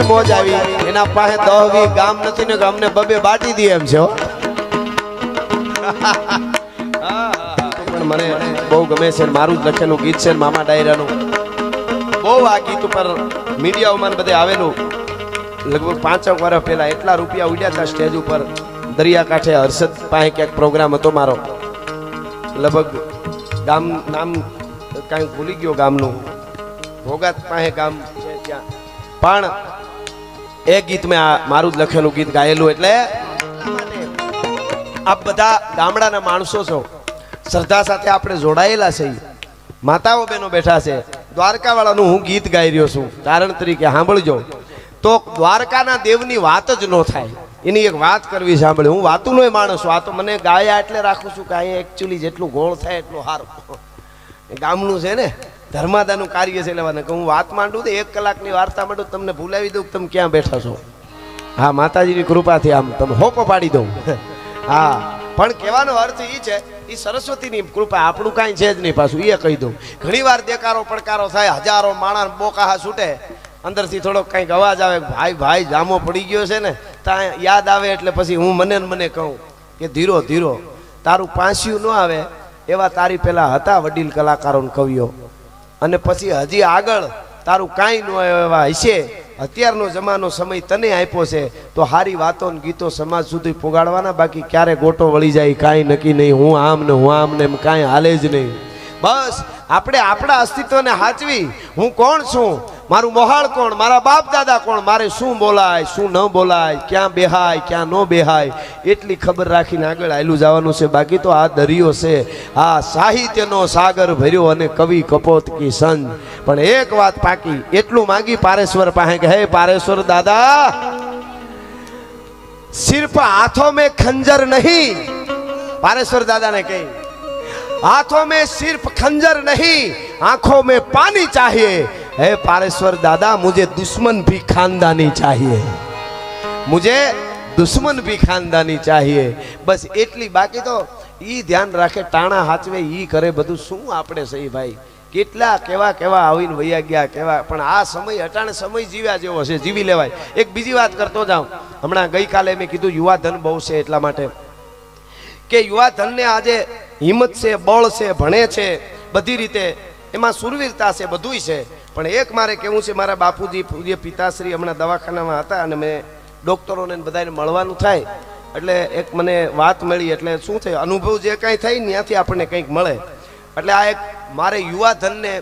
એટલી મોજ આવી એના પાસે 10-20 ગામ નથી ને અમને બબે બાટી દી એમ છે હો. પણ મને બહુ ગમે છે મારું જ લખેલું ગીત છે મામા ડાયરાનું બહુ આ ગીત ઉપર મીડિયાઓમાં બધે આવેલું લગભગ 5 વર્ષ પહેલા એટલા રૂપિયા ઉડ્યા હતા સ્ટેજ ઉપર દરિયાકાંઠે હર્ષદ પાસે ક્યાંક પ્રોગ્રામ હતો મારો લગભગ ગામ નામ કાંઈ ભૂલી ગયો ગામનું ભોગાત પાસે ગામ છે ત્યાં પણ એ ગીત મેં મારું જ લખેલું ગીત ગાયેલું એટલે આ બધા ગામડાના માણસો છો શ્રદ્ધા સાથે આપણે જોડાયેલા છે માતાઓ બહેનો બેઠા છે દ્વારકા વાળાનું હું ગીત ગાઈ રહ્યો છું કારણ તરીકે સાંભળજો તો દ્વારકાના દેવની વાત જ ન થાય એની એક વાત કરવી સાંભળી હું વાતું નો માણસ છું આ તો મને ગાયા એટલે રાખું છું કે અહીંયા એકચ્યુઅલી જેટલું ગોળ થાય એટલું સારું ગામનું છે ને ધર્માદાનું કાર્ય છે એટલે કે હું વાત માંડું તો 1 કલાકની વાર્તા માંડું તમને ભૂલાવી દઉં તમે ક્યાં બેઠા છો હા માતાજીની કૃપાથી આમ તમે હોપ પાડી દઉં હા પણ કહેવાનો અર્થ એ છે એ સરસ્વતીની કૃપા આપણું કાંઈ છે જ નહીં પાછું એ કહી દઉં ઘણી વાર દેકારો પડકારો થાય હજારો માણસ બોકાહા છૂટે અંદરથી થોડોક કંઈક અવાજ આવે ભાઈ ભાઈ જામો પડી ગયો છે ને ત્યાં યાદ આવે એટલે પછી હું મને કહું કે ધીરો ધીરો તારું પાંસ્યું ન આવે એવા તારી પહેલા હતા વડીલ કલાકારો કવિઓ અને પછી હજી આગળ તારું કાંઈ ન એવા હશે અત્યારનો જમાનો સમય તને આપ્યો છે તો સારી વાતો ને ગીતો સમાજ સુધી પુગાડવાના બાકી ક્યારે ગોટો વળી જાય કાંઈ નક્કી નહીં હું આમ ને એમ કાંઈ હાલે જ નહીં બસ આપણે આપણા અસ્તિત્વને હાચવી હું કોણ છું મારું મોહાળ કોણ મારા બાપ દાદા કોણ મારે શું બોલાય શું ન બોલાય ક્યાં બેહાય ક્યાં ન બેહાય એટલી ખબર રાખીને આગળ આયલું જવાનું છે બાકી તો આ દરિયો છે આ સાહિત્યનો સાગર ભર્યો અને કવિ કપોત કી સંજ પણ એક વાત પાકી એટલું માંગી પારેશ્વર પાસે કે હે પારેશ્વર દાદા સિર્ફ હાથों में खंजर नहीं पारेश्वर दादा ने कही हाथों में सिर्फ खंजर नहीं आंखों में पानी चाहिए हे पारेश्वर दादा मुझे दुश्मन भी खानदानी चाहिए मुझे दुश्मन भी खानदानी चाहिए बस એટલી બાકી તો ઈ ધ્યાન રાખે ટાણા હાચવે ઈ કરે બધું શું આપણે સહી ભાઈ કેટલા કેવા કેવા આવીને વૈયા ગયા કેવા પણ આ સમય અટાણે સમય જીવ્યા જેવો છે જીવી લેવાય એક બીજી વાત કરતો જાઉં હમણાં ગઈકાલે મેં કીધું યુવા ધન બહુ છે એટલા માટે કે યુવા ધનને આજે હિંમત છે બળ છે ભણે છે બધી રીતે એમાં સુરવીરતા છે બધુંય છે પણ એક મારે કેવું છે મારા બાપુજી પૂજ્ય પિતાશ્રી હમણાં દવાખાનામાં હતા અને મેં ડોક્ટરોને બધાને મળવાનું થાય એટલે એક મને વાત મળી એટલે શું થયું અનુભવ જે કાંઈ થાય ને ત્યાંથી આપણને કંઈક મળે એટલે આ એક મારે યુવા ધનને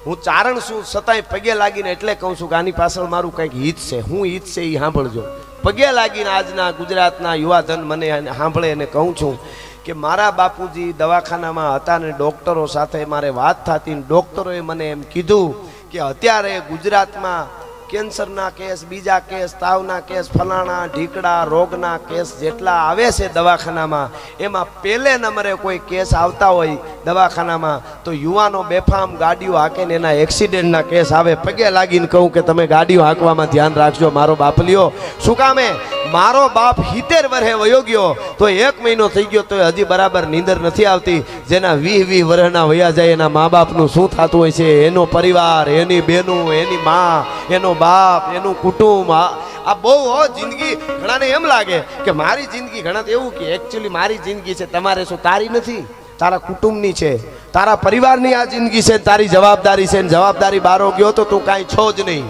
હું ચારણ છું છતાંય પગે લાગીને એટલે કહું છું કે આની પાછળ મારું કંઈક હિત છે હું હિત છે એ સાંભળજો પગે લાગીને આજના ગુજરાતના યુવા ધન મને સાંભળે અને કહું છું કે મારા બાપુજી દવાખાનામાં હતા ને ડૉક્ટરો સાથે મારે વાત થતી ડૉક્ટરોએ મને એમ કીધું કે અત્યારે ગુજરાતમાં કેન્સરના કેસ બીજા કેસ તાવના કેસ ફલાણા ઢીકડા રોગના કેસ જેટલા આવે છે દવાખાનામાં એમાં પહેલે નંબરે કોઈ કેસ આવતા હોય દવાખાનામાં તો યુવાનો બેફામ ગાડીઓ હાકે ને એના એક્સિડન્ટના કેસ આવે પગે લાગીને કહું કે તમે ગાડીઓ હાંકવામાં ધ્યાન રાખજો મારો બાપ લ્યો શું કામે મારો બાપ 70 વર્ષે વયો ગયો તો 1 મહિનો થઈ ગયો તો હજી બરાબર નીંદર નથી આવતી જેના 20 વર્ષના વયા જાય એના મા બાપનું શું થતું હોય છે એનો પરિવાર એની બહેનો એની મા એનો બાપ એનું કુટુંબ આ બહુ જિંદગી ઘણાને એમ લાગે કે મારી જિંદગી ઘણા એવું કે એકચ્યુઅલી મારી જિંદગી છે તમારે શું તારી નથી તારા કુટુંબની છે તારા પરિવારની આ જિંદગી છે તારી જવાબદારી છે જવાબદારી બારો ગયો તો તું કાંઈ છો જ નહીં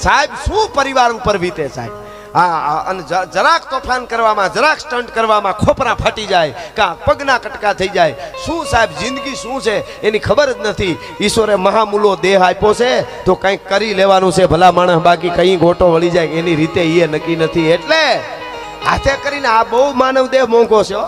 સાહેબ શું પરિવાર ઉપર વીતે સાહેબ હા અને જરાક તોફાન કરવામાં જરાક સ્ટન્ટ કરવામાં ખોપરા ફાટી જાય કાં પગના કટકા થઈ જાય શું સાહેબ જિંદગી શું છે એની ખબર જ નથી ઈશ્વરે મહામૂલો દેહ આપ્યો છે તો કંઈક કરી લેવાનું છે ભલા માણસ બાકી કંઈ ગોટો વળી જાય એની રીતે એ નક્કી નથી એટલે હાથે કરીને આ બહુ માનવ દેહ મોંઘો છે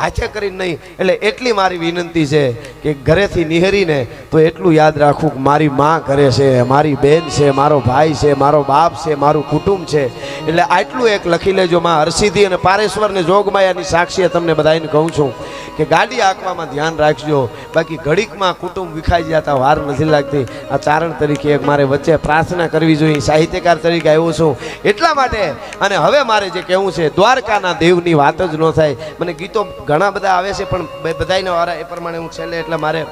હાથે કરીને નહીં એટલે એટલી મારી વિનંતી છે કે ઘરેથી નિહરીને તો એટલું યાદ રાખવું કે મારી માં ઘરે છે મારી બેન છે મારો ભાઈ છે મારો બાપ છે મારું કુટુંબ છે એટલે આટલું એક લખી લેજો માં હરસિદ્ધિ અને પારેશ્વરને જોગમાયાની સાક્ષીએ તમને બધાને કહું છું કે ગાડી હાંકવામાં ધ્યાન રાખજો બાકી ઘડીકમાં કુટુંબ વિખાઈ જતા વાર નથી લાગતી આ ચારણ તરીકે એક મારે વચ્ચે પ્રાર્થના કરવી જોઈએ સાહિત્યકાર તરીકે આવ્યો છું એટલા માટે અને હવે મારે જે કહેવું છે દ્વારકાના દેવની વાત જ ન થાય મને ગીતો ઘણા બધા આવે છે પણ બધાયને વારા એ પ્રમાણે હું છેલ્લે એટલે મારે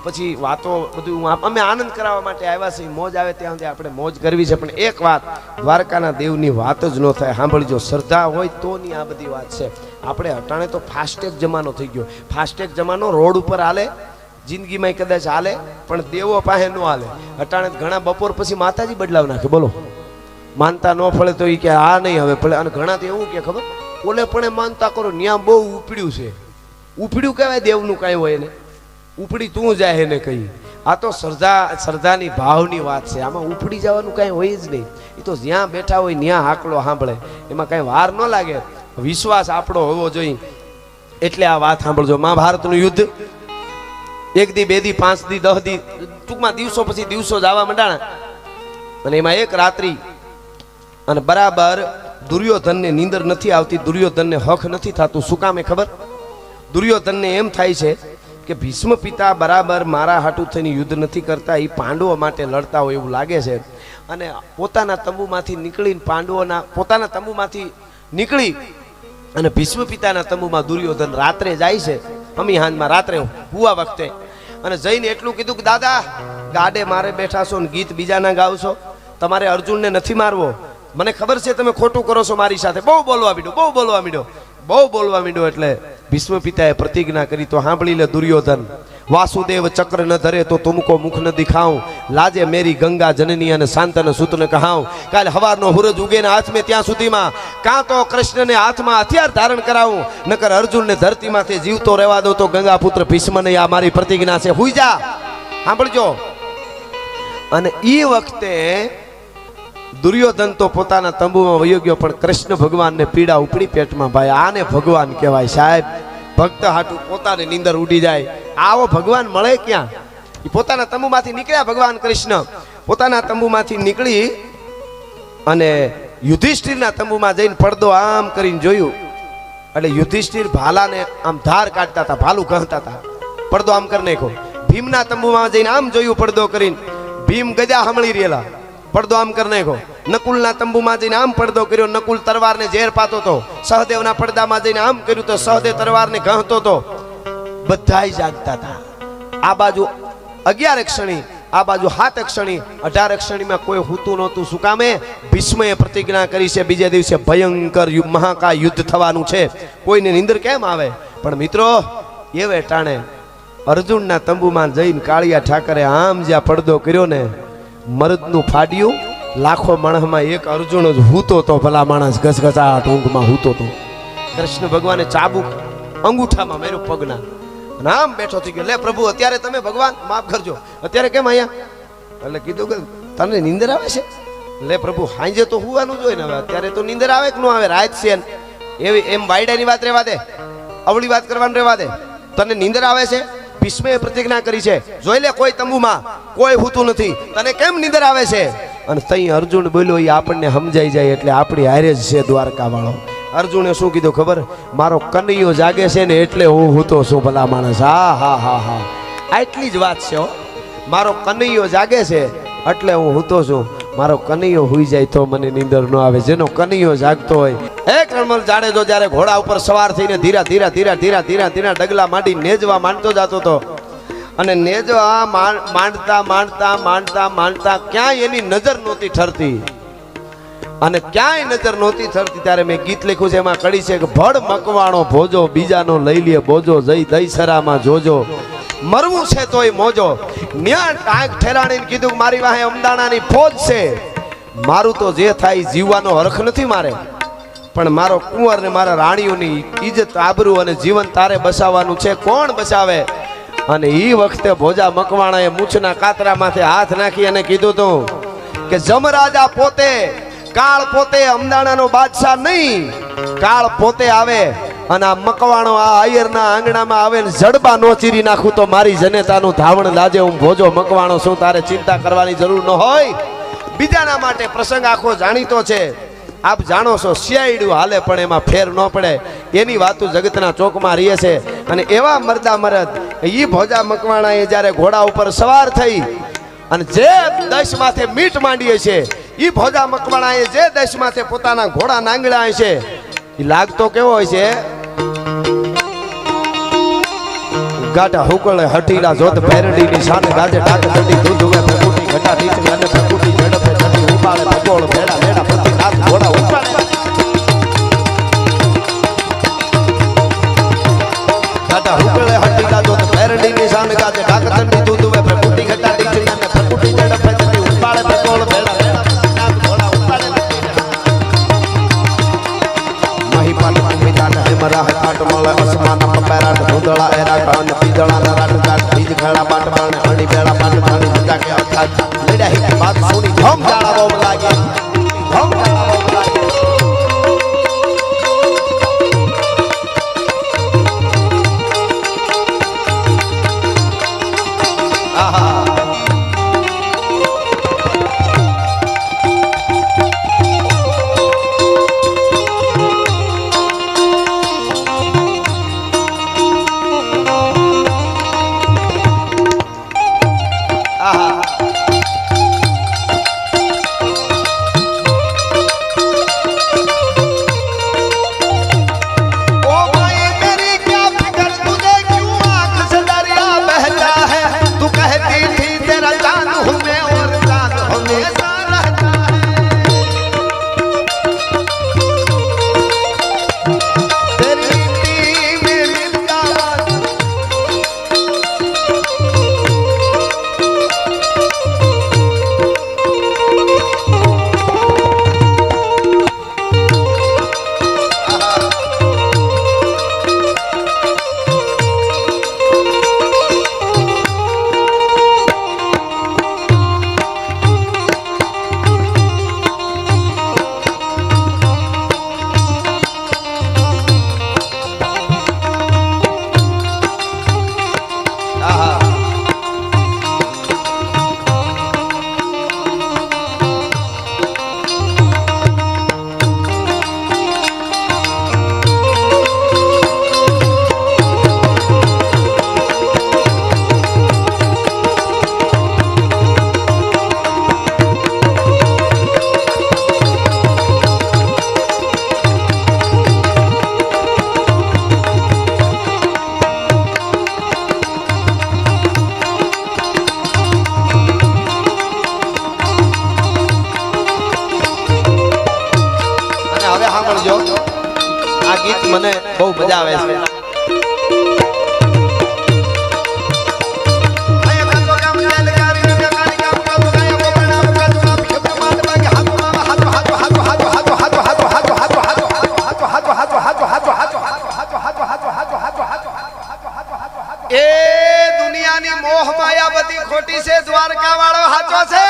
પછી વાતો બધું અમે આનંદ કરાવવા માટે આવ્યા છીએ. મોજ આવે ત્યાં સુધી આપણે મોજ કરવી છે. પણ એક વાત, દ્વારકાના દેવની વાત જ ન થાય. સાંભળજો, શ્રદ્ધા હોય તો ની આ બધી વાત છે. આપણે અટાણે તો ફાસ્ટેગ જમાનો થઈ ગયો. ફાસ્ટેગ જમાનો રોડ ઉપર હાલે, જિંદગીમાં કદાચ હાલે, પણ દેવો પાસે ન હાલે. અટાણે ઘણા બપોર પછી માતાજી બદલાવ નાખે. બોલો, માનતા ન ફળે તો એ કે આ નહીં હવે ફળે. અને ઘણા તો એવું કે ખબર, ઓલે પણ માનતા કરો, ન્યા બહુ ઉપડ્યું છે. ઉપડ્યું કહેવાય દેવનું કાંઈ હોય ને, ઉપડી તું જાય એને કહી. આ તો શ્રદ્ધાની ભાવની વાત છે. આમાં ઉપડી જવાનું કાંઈ હોય જ નહીં. એ તો જ્યાં બેઠા હોય ત્યાં હાકલો સાંભળે, એમાં કાંઈ વાર ન લાગે. વિશ્વાસ આપણો હોવો જોઈએ. એટલે આ વાત સાંભળજો. મહાભારતનું યુદ્ધ 1 દી 2 દી 5 દી 10 દી ટૂંકમાં દિવસો પછી દિવસો જવા માંડાણા. અને એમાં એક રાત્રિ અને બરાબર દુર્યોધનને નીંદર નથી આવતી. દુર્યોધનને હક નથી થતું. શું કામ એ ખબર? દુર્યોધનને એમ થાય છે કે ભીષ્મ પિતા બરાબર મારા હાટું થઈને યુદ્ધ નથી કરતા, એ પાંડવો માટે લડતા હોય એવું લાગે છે. અને પોતાના તંબુમાંથી નીકળીને પોતાના તંબુમાંથી નીકળી અને ભીષ્મ પિતાના તંબુમાં દુર્યોધન રાત્રે જાય છે. અમીહાનમાં રાત્રે હુવા વખતે. અને જઈને એટલું કીધું કે દાદા, ગાડે મારે બેઠા છો ને ગીત બીજાના ગાવ છો. તમારે અર્જુનને નથી મારવો. મને ખબર છે તમે ખોટું કરો છો મારી સાથે. બહુ બોલવા માંડ્યો. એટલે ભીષ્મ પિતાએ પ્રતિજ્ઞા કરી. તો સાંભળી લે દુર્યોધન. વાસુદેવ ચક્ર ન ધરે તો તુમકો મુખ ન દિખાઉં, લાજે મેરી ગંગા જનની અને શાંતન સૂતને કહાઉં. કાલે હવારનો સૂરજ ઉગે ને હાથ મેં ત્યાં સુધીમાં કાં તો કૃષ્ણને હાથમાં હથિયાર ધારણ કરાવું, નકર અર્જુનને ધરતીમાંથી જીવતો રહેવા દો. તો ગંગા પુત્ર ભીષ્મને આ મારી પ્રતિજ્ઞા છે. હુઈ જા. સાંભળજો. અને એ વખતે દુર્યોધન તો પોતાના તંબુમાં વયો ગયો, પણ કૃષ્ણ ભગવાનને પીડા ઉપડી પેટમાં. ભાઈ, આને ભગવાન કહેવાય સાહેબ. ભક્ત હાટું પોતાની નીંદર ઉડી જાય. આવો ભગવાન મળે ક્યાં? એ પોતાના તંબુમાંથી નીકળ્યા. ભગવાન કૃષ્ણ પોતાના તંબુમાંથી નીકળી અને યુધિષ્ઠિરના તંબુમાં જઈને પડદો આમ કરીને જોયું. એટલે યુધિષ્ઠિર ભાલાને આમ ધાર કાઢતા હતા, ભાલું કહતા હતા. પડદો આમ કરી નાખો. ભીમના તંબુમાં જઈને આમ જોયું પડદો કરીને. ભીમ ગજા હમળી રહેલા. પડદો આમ કરી નાખો. નકુલના તંબુમાં જઈને આમ પડદો કર્યો. નકુલ તરવારને ઝેર પાતો હતો. સહદેવના પડદામાં જઈને આમ કર્યું તો સહદેવ તરવારને ગહતો હતો. બધાય જાગતા હતા. આ બાજુ 11 ક્ષણી, આ બાજુ 7 ક્ષણી, 18 ક્ષણીમાં કોઈ હોતું નહોતું. શું કામે? ભીષ્મએ પ્રતિજ્ઞા કરી છે બીજે દિવસે ભયંકર મહાકાય યુદ્ધ થવાનું છે. કોઈને નીંદર કેમ આવે? પણ મિત્રો, એ વેટાણે અર્જુનના તંબુમાં જઈને કાળિયા ઠાકરે આમ જ્યાં પડદો કર્યો ને, મરદનું ફાડ્યું. લાખો માણસમાં એક અર્જુન જ હૂતો તો. ભલા માણસ ઘસઘસાટ ઊંઘમાં હૂતો તો. કૃષ્ણ ભગવાને ચાબુક અંગૂઠામાં મેર્યું પગના. નામ બેઠો થઈ ગયો. લે પ્રભુ, અત્યારે તમે ભગવાન માફ કરજો, અત્યારે કેમ અહીંયા? એટલે કીધું કે તને નીંદર આવે છે? લે પ્રભુ, હાંજે તો હુવાનું જોઈએ ને, હવે અત્યારે તો નીંદર આવે કે ન આવે? રાત છે એવી એમ વાયડાની વાત રહેવા દે, અવળી વાત કરવાનું રહેવા દે. તને નીંદર આવે છે? ભીષ્મએ પ્રતિજ્ઞા કરી છે. જોઈ લે, કોઈ તંબુમાં કોઈ હોતું નથી. તને કેમ નીંદર આવે છે? અને તઈ અર્જુન બોલ્યો, એ આપણને સમજાઈ જાય એટલે આપણી હારે જ છે દ્વારકા વાળો. અર્જુને શું કીધું ખબર? મારો કનૈયો જાગે છે ને એટલે હું હૂતો છું. ભલા માણસ. હા, આટલી જ વાત છે. મારો કનૈયો જાગે છે એટલે હું હૂતો છું. મારો કનૈયો હુઈ જાય તો મને નીંદર ન આવે. જેનો કનૈયો જાગતો હોય. એક રણમલ જાડેજો જ્યારે ઘોડા ઉપર સવાર થઈને ધીરા ડગલા માંડી નેજવા માંડતો જતો હતો. અને નેજવા માંડતા ક્યાંય એની નજર નહોતી ઠરતી. અને ક્યાંય નજર નહોતી થતી. ત્યારે મેં ગીત લખ્યું છે, એમાં કડી છે કે ભડ મકવાણો ભોજો, બીજાનો લઈ લે બોજો, જઈ દઈસરામાં જોજો, મરવું છે તોય મોજો. ન્યા ટાંક ઠેરાણીને કીધું કે મારી વાહે અમદાણાની ફોજ છે. મારું તો જે થાય જીવવાનો હરખ નથી મારે, પણ મારો કુંવર ને મારા રાણીઓની ઇજ્જત આબરૂ અને જીવન તારે બસાવવાનું છે. કોણ બસાવે? અને એ વખતે ભોજા મકવાણાએ મૂછના કાતરામાંથી હાથ નાખી અને કીધું તું કે જમરાજા પોતે, કાળ પોતે, અમદાણાનો બાદશાહ નહીં. કાળ પોતે આવે અને આ મકવાણો આ આયરના આંગણામાં આવે ને જડબા નો ચીરી નાખું તો મારી જનેતાનું ધાવણ લાજે. હું ભોજો મકવાણો શું, તારે ચિંતા કરવાની જરૂર ન હોય. બીજાના માટે પ્રસંગ આખો જાણીતો છે. આપ જાણો છો, શિયાળું હાલે પણ એમાં ફેર ન પડે. એની વાતો જગતના ચોકમાં રહે છે. અને એવા મરદા મરદ ઈ ભોજા મકવાણાએ જ્યારે ઘોડા ઉપર સવાર થઈ અને જે દશ માથે મીટ માંડીએ છે, ઈ ભોજા મકવાણાએ જે દશ માથે પોતાના ઘોડા નાંગળ્યા છે, એ લાગતો કેવો હોય છે? ગાટા હુકળે હટીલા જોત ભેરડી ની શાન ગાજે ડાક ચડી દૂધવે પ્રકૃતિ ઘટા નીચે અને પ્રકૃતિ ઝડપે ચડી ઉપાડે ભગોળ ભેડા ભેડા પ્રતિ નાથ ઘોડા ઉપાડે ગાટા હુકળે હટીલા જોત ભેરડી ની શાન ગાજે ડાક ચડી દૂધવે પ્રકૃતિ ઘટા નીચે અને પ્રકૃતિ ઝડપે ચડી ઉપાડે ભગોળ ભેડા ભેડા પ્રતિ નાથ ઘોડા ઉપાડે મહીપાલ ભૂમિદાન હેમરા હાટ મળે અસમાન પપેરાટ ધૂંધળા એરા કાન પીદળા નરાટ કાટ બીજ ખડા બાટ બાણે હણી બેડા બાટ બાણે જતા કે અખાત લેડા હિત વાત સુની ધમ જાળા બોમ લાગે ધમ જાળા બોમ લાગે આહા આ ગીત મને બહુ મજા આવે છે એ દુનિયાની મોહ માયા બધી ખોટી છે દ્વારકા વાળો હાચો છે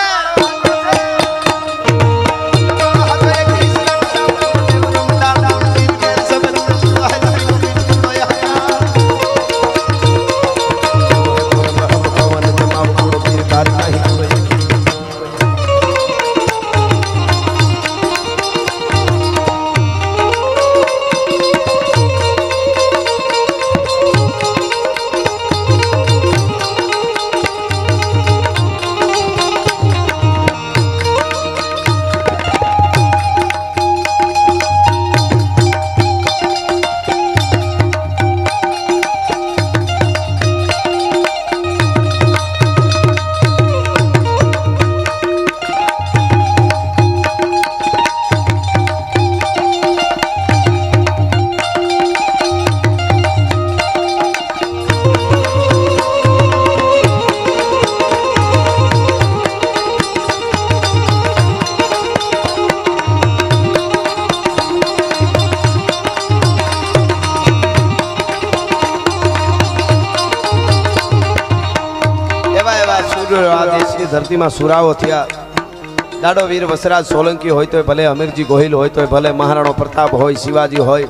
ધરતીમાં સુરાવો થયા દાડો વીર વસરાજ સોલંકી હોય તો ભલે અમીરજી ગોહિલ હોય તો ભલે મહારાણો પ્રતાપ હોય શિવાજી હોય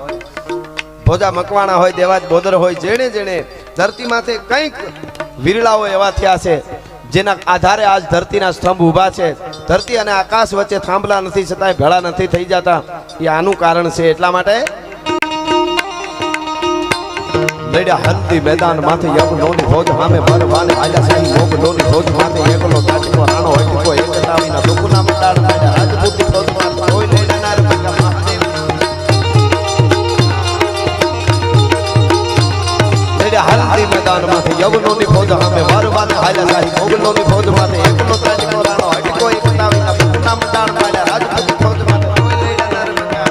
ભોજા મકવાણા હોય દેવાજ બોદર હોય જેણે જેણે ધરતીમાંથી કંઈક વીરલાઓ એવા થયા છે જેના આધારે આજ ધરતીના સ્તંભ ઊભા છે ધરતી અને આકાશ વચ્ચે થાંભલા નથી છતાંય ભેળા નથી થઈ જતા એ આનું કારણ છે એટલા માટે લેડા હલ્દી મેદાન માથે યકલોની ફોજ સામે ભરવાને આજા સાઈ મોગલોની ફોજ માથે એકલો તાટીનો રાણો હોય કોઈ એક તાવીના દુકના મંડાળ લેડા રાજપૂતી ફોજ માં કોઈ લેડાનાર ભગા મહાદેવ લેડા હલ્દી મેદાનમાંથી યવનોની ફોજ સામે વારવાને હાલ્યા સાહી મોગલોની ફોજમાંથી એકનો ત્રાજકો રાણો હટકો એક તાવીના પૂના મંડાણ પાડ્યા રાજપૂત ફોજમાંથી કોઈ લઈડા ના રમ્યા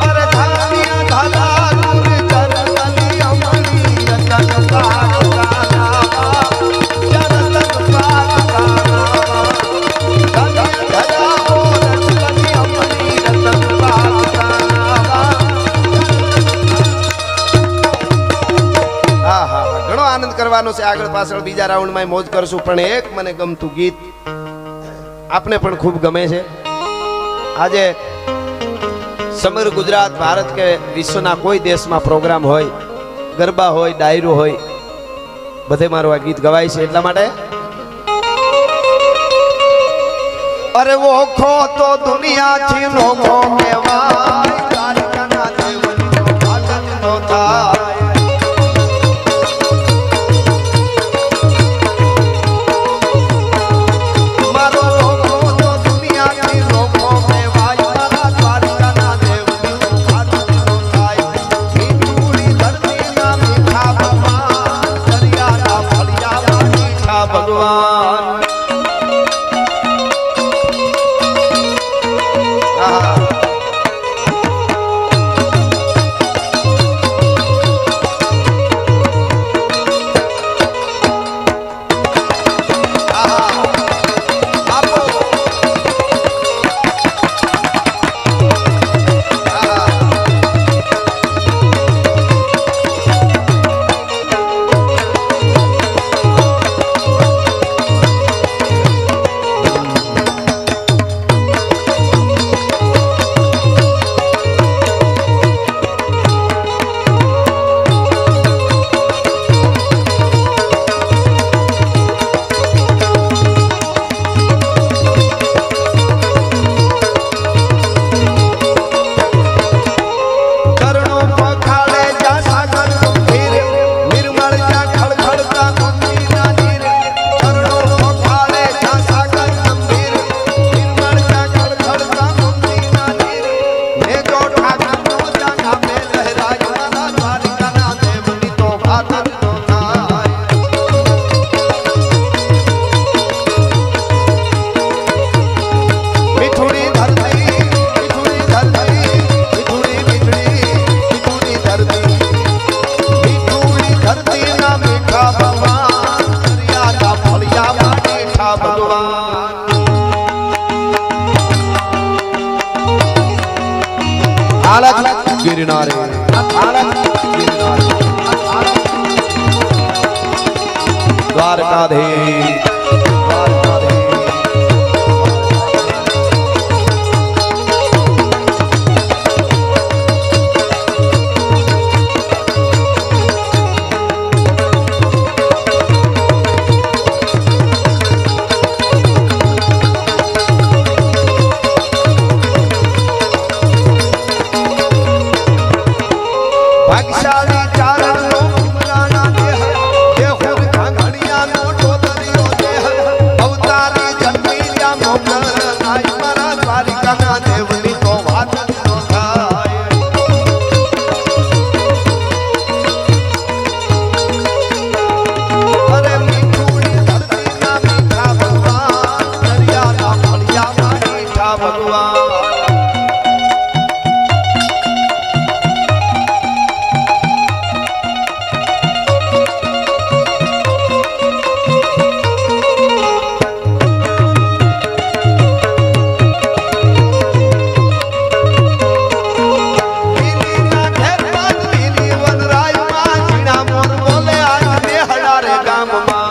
અરે ધાનિયા ધાલા તુર જનતલી અમરી રતન પાક કાના જનતન પાક કાના કરવાનો છે આગળ પાછળ બીજા રાઉન્ડમાં મોજ કરશું પણ એક મને ગમતું ગીત આપને પણ ખૂબ ગમે છે આજે સમગ્ર ગુજરાત ભારત કે વિશ્વના કોઈ દેશમાં પ્રોગ્રામ હોય ગરબા હોય ડાયરો હોય બધે મારું આ ગીત ગવાય છે એટલા માટે અરે ઓખો તો દુનિયાથી નોખો કહેવાય દ્વારકાના દેવનો ભાગત નો થાય गिरनारे द्वारकाधीश धाम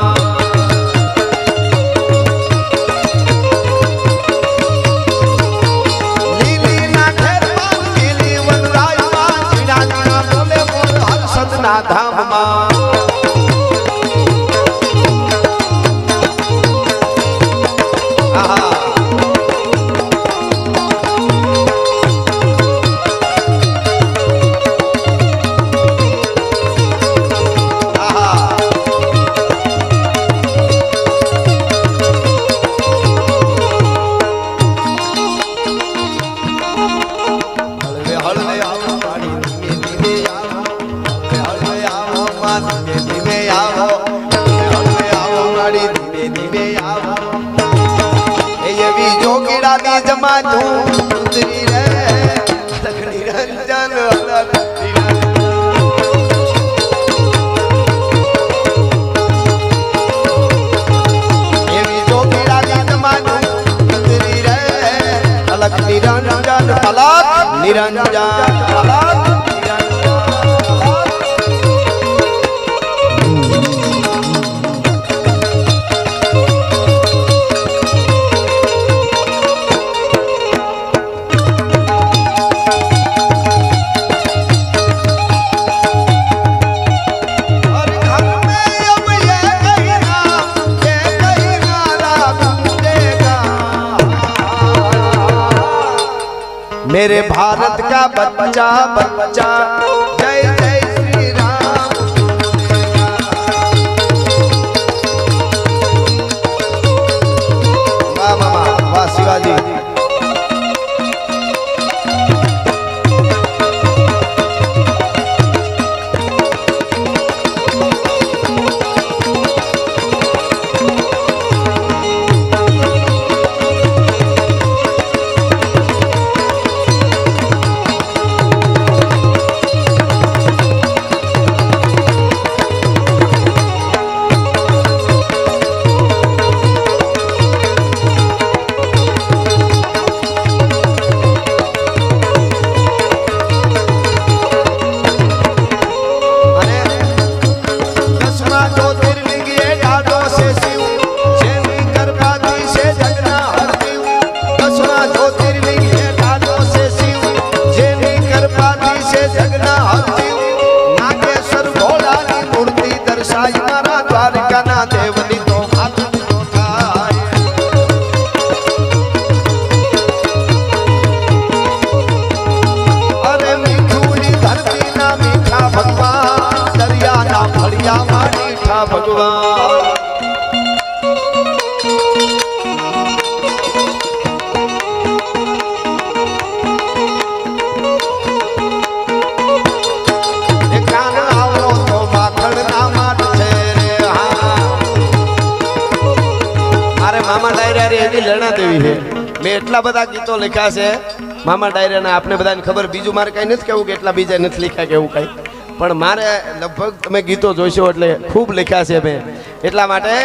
सुंदरी रे अलग निरंजन अलग एवी जोगीरा गीत मानु सुंदरी रे अलग निरंजन अलग निरंजन अलग मेरे भारत का बच्चा बच्चा जय जय श्री राम वाह मामा वाह शिवाजी भगवान मामा डायरा रे एनी लणा देवी है मैं એટલા બધા ગીતો લખ્યા છે મામા ડાયરા ના આપને બધાને ખબર બીજું મારે કઈ નથી કેવું કે એટલા બીજા નથી લખ્યા કેવું કઈ પણ મારે લગભગ તમે ગીતો જોઈશો એટલે ખૂબ લખ્યા છે મેં એટલા માટે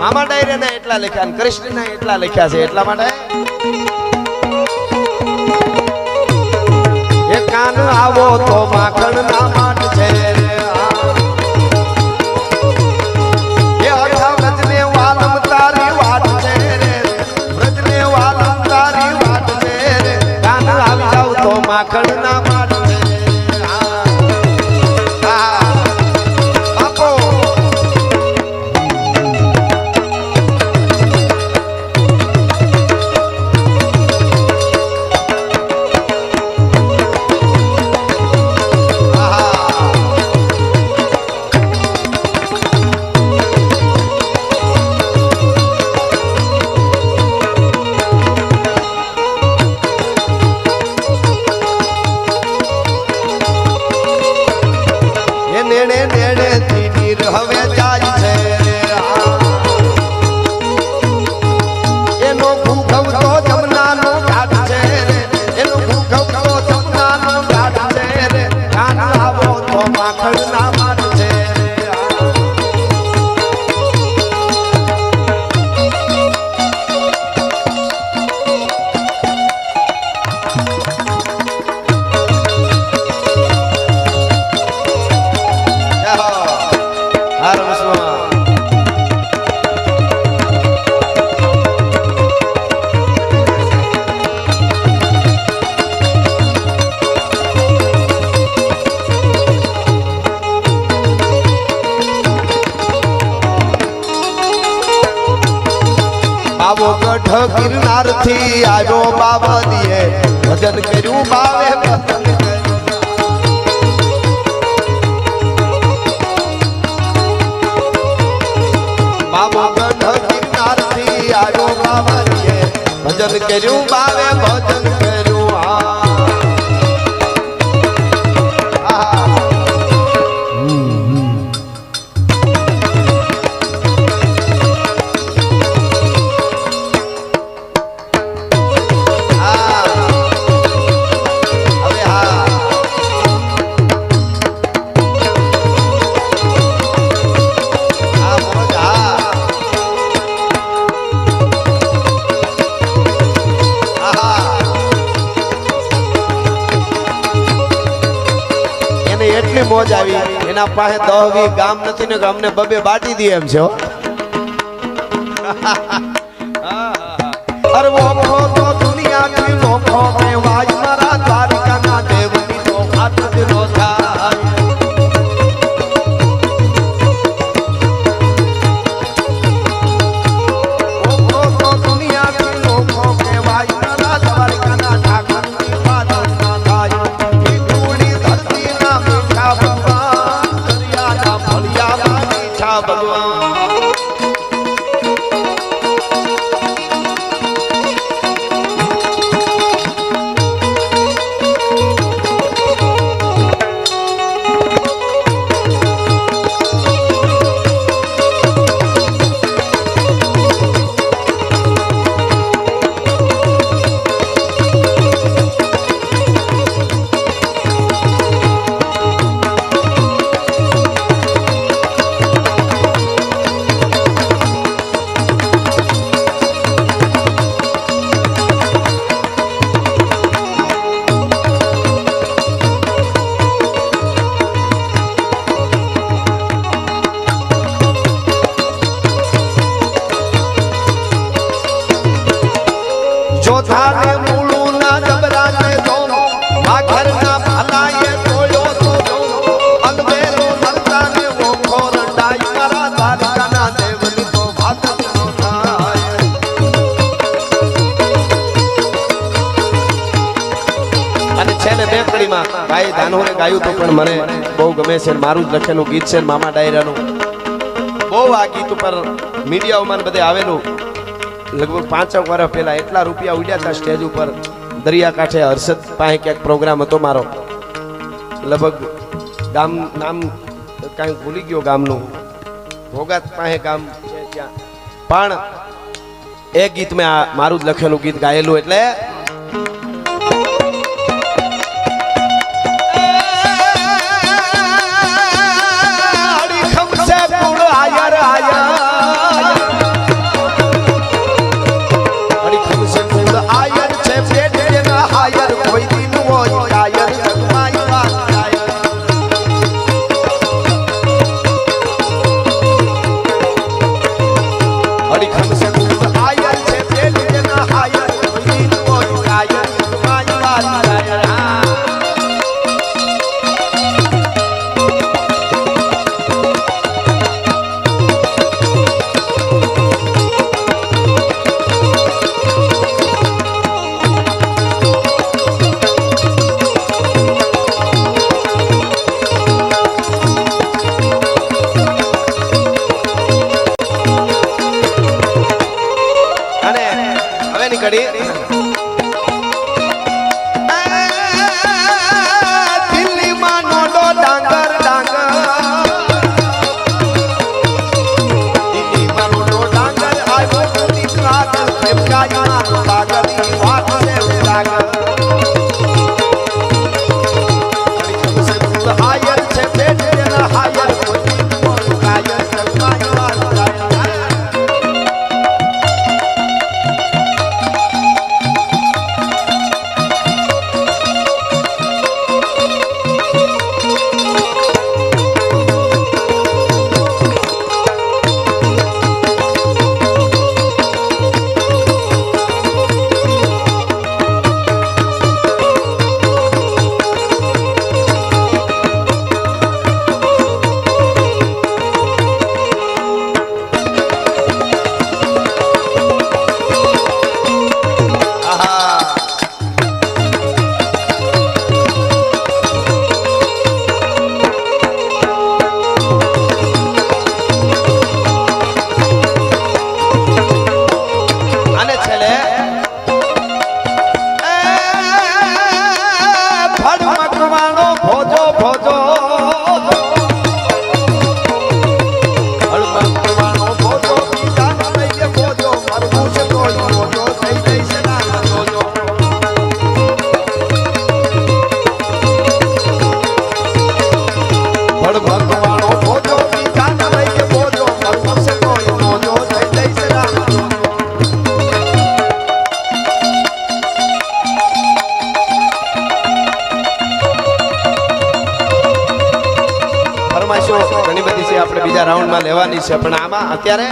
મામા ડાયરા ના એટલા લખ્યા અને કૃષ્ણ ના એટલા લખ્યા છે એટલા માટે એ કાન આવો તો માખણ ના માટ છે માખણ ના માટે બાપો આવો ગઢ ગિરનાર થી આવ્યો બાબદીએ ભજન કર્યું બાવે ભજન બાબો ગઢ ગિરનાર થી આવ્યો બાબદીએ ભજન કર્યું બાવે ભજન કર્યું એટલી મોજ આવી એના પાસે 10-20 ગામ નથી ને ગામને બબે બાટી દે એમ છે હો. અરે વોખો તો દુનિયા કી વોખો મે વાજ મારા દ્વારકા ના દેવની તો હાથ દિલો થાય. વોખો તો દુનિયા કી વોખો મે વાજ મારા દ્વારકા ના ઠાકરની વાદન ના થાય. ઈ ધૂળી ધરતી ના મીઠા ભગવાન દરિયા ના ફળિયા ના મીઠા ભગવાન. જોધાને મૂળું ના જબરાને દો માખરના ભલાએ તોડ્યો તો અલવેલો નરતાને વોખો રંડાઈ મારા દ્વારકાના દેવની તો વાત ન થાય. અને છે ને બે કડીમાં ભાઈ ધાનોરે ગાયું તો પણ મને બહુ ગમે છે. મારું જ લખેલું ગીત છે મામા ડાયરાનું. બહુ આ ગીત ઉપર મીડિયાઓમાં બધે આવેલું. લગભગ 5 વર્ષ પહેલા એટલા રૂપિયા ઉડ્યા હતા સ્ટેજ ઉપર દરિયાકાંઠે હર્ષદ પાસે ક્યાંક પ્રોગ્રામ હતો મારો. લગભગ ગામ નામ કાંઈ ભૂલી ગયો ગામનું, ભોગાત પાસે ગામ છે ત્યાં. પણ એ ગીત મેં મારું જ લખેલું ગીત ગાયેલું. એટલે ફરમાઈશો ઘણી બધી છે, આપણે બીજા રાઉન્ડમાં લેવાની છે, પણ આમાં અત્યારે